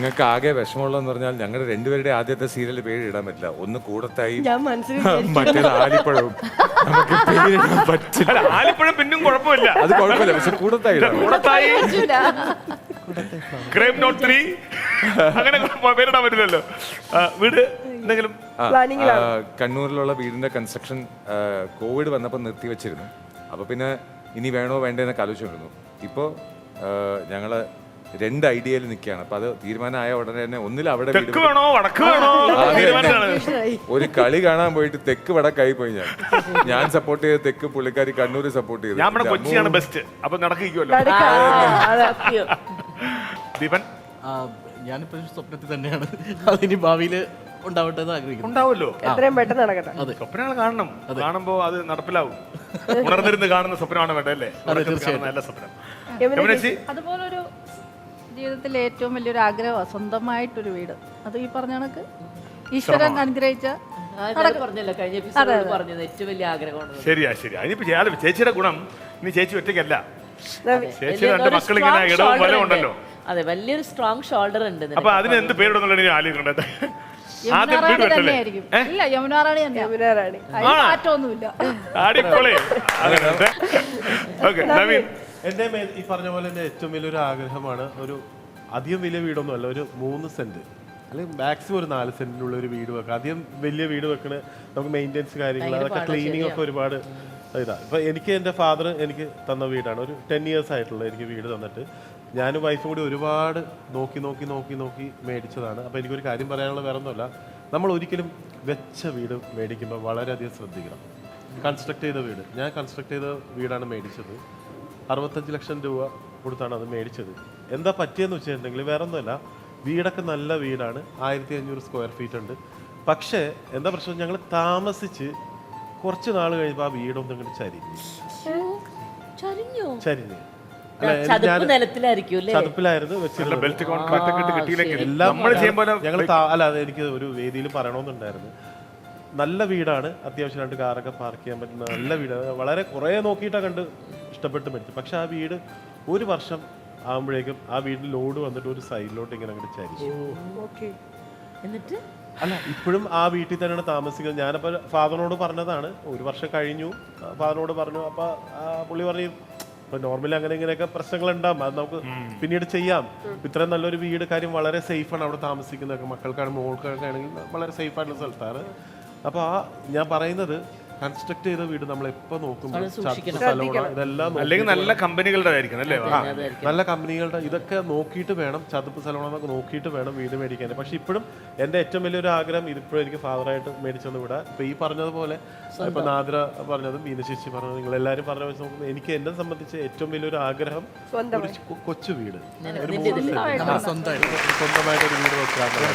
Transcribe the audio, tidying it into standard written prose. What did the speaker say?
ഞങ്ങൾക്ക് ആകെ വിഷമമുള്ളതെന്ന് പറഞ്ഞാൽ ഞങ്ങളുടെ രണ്ടുപേരുടെ ആദ്യത്തെ സീരിയൽ പേര് ഇടാൻ പറ്റില്ല. ഒന്ന് കൂടത്തായി, മറ്റേത് ആലിപ്പഴവും. നമുക്ക് പേരിടാൻ പറ്റില്ല. ആലിപ്പഴം പിന്നും കുഴപ്പമില്ല, അത് കുഴപ്പമില്ല, പക്ഷെ കൂടത്തായി കൂടത്തായി ക്രൈം നോട്ട് 3 അങ്ങനെ പേരിടാൻ പറ്റില്ലല്ലോ. വീട് എന്തെങ്കിലും കണ്ണൂരിലുള്ള വീടിന്റെ കൺസ്ട്രക്ഷൻ കോവിഡ് വന്നപ്പോൾ നിർത്തിവെച്ചിരുന്നു. അപ്പൊ പിന്നെ ഇനി വേണോ വേണ്ടേന്നൊക്കെ ആലോചിച്ചിരുന്നു. ഇപ്പോൾ ഞങ്ങള് 2 ഐഡിയയിൽ നിൽക്കുകയാണ്. അപ്പൊ അത് തീരുമാനമായ ഉടനെ തന്നെ ഒന്നിൽ അവിടെ തെക്ക് വേണോ വടക്ക് വേണോ ഒരു കളി കാണാൻ പോയിട്ട് തെക്ക് വടക്കായി പോയി. ഞാൻ സപ്പോർട്ട് ചെയ്ത തെക്ക്, പുള്ളിക്കാരി കണ്ണൂര് സപ്പോർട്ട് ചെയ്തു. ഞാൻ കൊച്ചിയാണ് ബെസ്റ്റ്. അപ്പൊ നടക്കിക്കുമല്ലോ. ദീപൻ, ഞാനിപ്പോ സ്വപ്നത്തിൽ തന്നെയാണ്, അതിന് ഭാവിയിൽ ഉണ്ടാവട്ടെ എന്ന് ആഗ്രഹിക്കുന്നു. ഉണ്ടാവുമല്ലോ, എത്രയും പെട്ടെന്ന് നടക്കട്ടെ. സ്വപ്നങ്ങൾ കാണണം. കാണുമ്പോ അത് നടപ്പിലാവും. ഉണർന്നിരുന്ന് കാണുന്ന സ്വപ്നമാണ് വേണ്ടല്ലേ? നല്ല സ്വപ്നം. അതുപോലൊരു ജീവിതത്തിൽ ഏറ്റവും വലിയൊരു ആഗ്രഹമാണ് സ്വന്തമായിട്ടൊരു വീട്. അത് ഈ പറഞ്ഞ കണക്ക് ഈശ്വരൻ അനുഗ്രഹിച്ച ഏറ്റവും വലിയ ആഗ്രഹമാണ്. ശരിയാ. ഇനിയിപ്പോ ചേച്ചിയുടെ ഗുണം ഇനി ചേച്ചി ഒറ്റയ്ക്കല്ല, ചേച്ചിയുടെ 2 മക്കൾ ഇങ്ങനെ ഇടവും ബലം ഉണ്ടല്ലോ. അതെ, വലിയൊരു സ്ട്രോങ് ഷോൾഡർ ഉണ്ട്. അപ്പൊ അതിന് എന്ത് പേരിടുന്നുള്ള ആലോചിക്കണ്ടേ? ആദ്യം വീട് വെച്ചല്ലേ? യമുനാറാണി മാറ്റമൊന്നുമില്ല. അടിപൊളി. എൻ്റെ ഈ പറഞ്ഞ പോലെ എൻ്റെ ഏറ്റവും വലിയൊരു ആഗ്രഹമാണ് ഒരു അധികം വലിയ വീടൊന്നും അല്ല, ഒരു 3 സെന്റ് അല്ലെങ്കിൽ മാക്സിമം ഒരു 4 സെന്റിനുള്ള ഒരു വീട് വെക്കുക. അധികം വലിയ വീട് വെക്കണ നമുക്ക് മെയിൻ്റെനൻസ് കാര്യങ്ങൾ, അതൊക്കെ ക്ലീനിങ് ഒക്കെ ഒരുപാട് ഇതാണ്. ഇപ്പം എനിക്ക് എൻ്റെ ഫാദർ എനിക്ക് തന്ന വീടാണ്. ഒരു 10 years ആയിട്ടുള്ള എനിക്ക് വീട് തന്നിട്ട് ഞാനും വൈഫും കൂടി ഒരുപാട് നോക്കി മേടിച്ചതാണ്. അപ്പോൾ എനിക്കൊരു കാര്യം പറയാനുള്ള വേറെ ഒന്നുമല്ല, നമ്മൾ ഒരിക്കലും വെച്ച വീട് മേടിക്കുമ്പോൾ വളരെയധികം ശ്രദ്ധിക്കണം. കൺസ്ട്രക്ട് ചെയ്ത വീട്, ഞാൻ കൺസ്ട്രക്ട് ചെയ്ത വീടാണ് മേടിച്ചത്. 65 ലക്ഷം രൂപ കൊടുത്താണ് അത് മേടിച്ചത്. എന്താ പറ്റിയെന്ന് വെച്ചിട്ടുണ്ടെങ്കിൽ വേറെ ഒന്നുമല്ല, വീടൊക്കെ നല്ല വീടാണ്, 1500 സ്ക്വയർ ഫീറ്റ് ഉണ്ട്. പക്ഷേ എന്താ പ്രശ്നം, ഞങ്ങൾ താമസിച്ച് കുറച്ച് നാൾ കഴിയുമ്പോൾ ആ വീടൊന്നും ഇങ്ങോട്ട് ചരിഞ്ഞ് ചതുപ്പിലായിരുന്നു വെച്ചിരുന്നത്. ഞങ്ങൾ അല്ല, അത് എനിക്ക് ഒരു വേദിയിൽ പറയണമെന്നുണ്ടായിരുന്നു. നല്ല വീടാണ്, അത്യാവശ്യം 2 കാറൊക്കെ പാർക്ക് ചെയ്യാൻ പറ്റുന്ന നല്ല വീടാണ്. വളരെ കുറേ നോക്കിയിട്ടാണ് കണ്ട് ഇഷ്ടപ്പെട്ട് മേടിച്ചു. പക്ഷെ ആ വീട് 1 വർഷം ആകുമ്പോഴേക്കും ആ വീടിന് ലോഡ് വന്നിട്ട് ഒരു സൈഡിലോട്ട് ഇങ്ങനെ അങ്ങോട്ട് ചരിച്ചു. എന്നിട്ട് അല്ല, ഇപ്പോഴും ആ വീട്ടിൽ തന്നെയാണ് താമസിക്കുന്നത്. ഞാനപ്പോൾ ഫാദറിനോട് പറഞ്ഞതാണ്, 1 വർഷം കഴിഞ്ഞു, ഫാദറിനോട് പറഞ്ഞു. അപ്പോൾ പുള്ളി പറഞ്ഞു, ഇപ്പൊ നോർമലി അങ്ങനെ ഇങ്ങനെയൊക്കെ പ്രശ്നങ്ങൾ ഉണ്ടാവും, അത് നമുക്ക് പിന്നീട് ചെയ്യാം. ഇത്രയും നല്ലൊരു വീട്, കാര്യം വളരെ സേഫാണ് അവിടെ താമസിക്കുന്നതൊക്കെ, മക്കൾക്കാണെങ്കിൽ മോൾക്കൊക്കെ ആണെങ്കിൽ വളരെ സേഫ് ആയിട്ടുള്ള സ്ഥലത്താണ്. അപ്പോൾ ഞാൻ പറയുന്നത്, കൺസ്ട്രക്ട് ചെയ്ത വീട് നമ്മൾ എപ്പോ നോക്കുമ്പോൾ ഇതെല്ലാം നല്ല കമ്പനികളുടെ ആയിരിക്കും അല്ലേ? നല്ല കമ്പനികളുടെ ഇതൊക്കെ നോക്കിയിട്ട് വേണം, ചതുപ്പ് സ്ഥലമാണെന്നൊക്കെ നോക്കിയിട്ട് വേണം വീട് മേടിക്കാൻ. പക്ഷെ ഇപ്പോഴും എൻ്റെ ഏറ്റവും വലിയൊരു ആഗ്രഹം, ഇതിപ്പോഴും എനിക്ക് ഫാദറായിട്ട് മേടിച്ചെന്ന് വിടാം. ഇപ്പൊ ഈ പറഞ്ഞതുപോലെ ഇപ്പൊ നാദ്ര പറഞ്ഞതും മീനശേഷി പറഞ്ഞതും നിങ്ങളെല്ലാവരും പറഞ്ഞ വെച്ച് നോക്കുമ്പോൾ എനിക്ക് എന്നെ സംബന്ധിച്ച് ഏറ്റവും വലിയൊരു ആഗ്രഹം ഒരു കൊച്ചു വീട്, സ്വന്തമായിട്ടൊരു വീട് വെക്കാൻ.